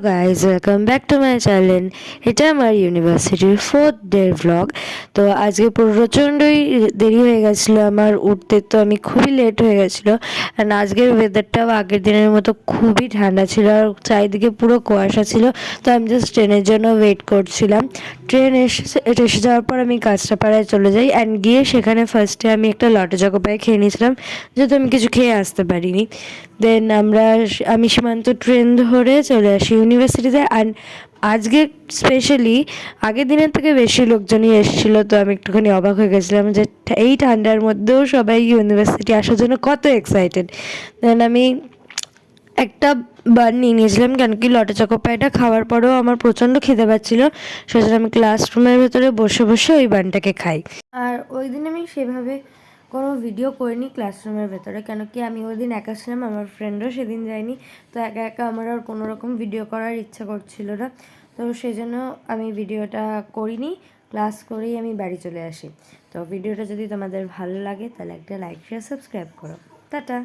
Guys, welcome back to my channel. এটা আমার ইউনিভার্সিটির 4th ডের ব্লগ। তো আজকে প্রচণ্ডই দেরি হয়ে গেছিলো আমার উঠতে, তো আমি খুবই লেট হয়ে গেছিলো। অ্যান্ড আজকের ওয়েদারটাও আগের দিনের মতো খুবই ঠান্ডা ছিল, আর চারিদিকে পুরো কুয়াশা ছিল। তো আমি জাস্ট ট্রেনের জন্য ওয়েট করছিলাম। ট্রেন এসে যাওয়ার পর আমি কাঁচরাপাড়ায় চলে যাই, অ্যান্ড গিয়ে সেখানে ফার্স্টে আমি একটা লটে চকোপাই খেয়ে নিয়েছিলাম, যেহেতু আমি কিছু খেয়ে আসতে পারিনি। দেন আমি সীমান্ত ট্রেন ধরে চলে আসি ইউনিভার্সিটিতে। অ্যান্ড আজকে স্পেশালি আগের দিনের থেকে বেশি লোকজনই এসেছিলো, তো আমি একটুখানি অবাক হয়ে গেছিলাম যে এই ঠান্ডার মধ্যেও সবাই ইউনিভার্সিটি আসার জন্য কত এক্সাইটেড। দেন আমি একটা বান নিয়ে নিয়েছিলাম, কেন কি লটে চকোপাইটা খাওয়ার পরেও আমার প্রচণ্ড খিদে পাচ্ছিলো, সেজন্য আমি ক্লাসরুমের ভেতরে বসে বসে ওই বানটাকে খাই। আর ওই দিন আমি সেভাবে কোনো ভিডিও করিনি ক্লাসরুমের ভেতরে, কেন কি আমি ওই দিন একা ছিলাম, আমার ফ্রেন্ডও সেদিন যায়নি। তো একা একা আমার আর কোনো রকম ভিডিও করার ইচ্ছা করছিল না, তো সেই জন্য আমি ভিডিওটা করিনি। ক্লাস করেই আমি বাড়ি চলে আসি। তো ভিডিওটা যদি তোমাদের ভালো লাগে তাহলে একটা লাইক শেয়ার সাবস্ক্রাইব করো। টাটা।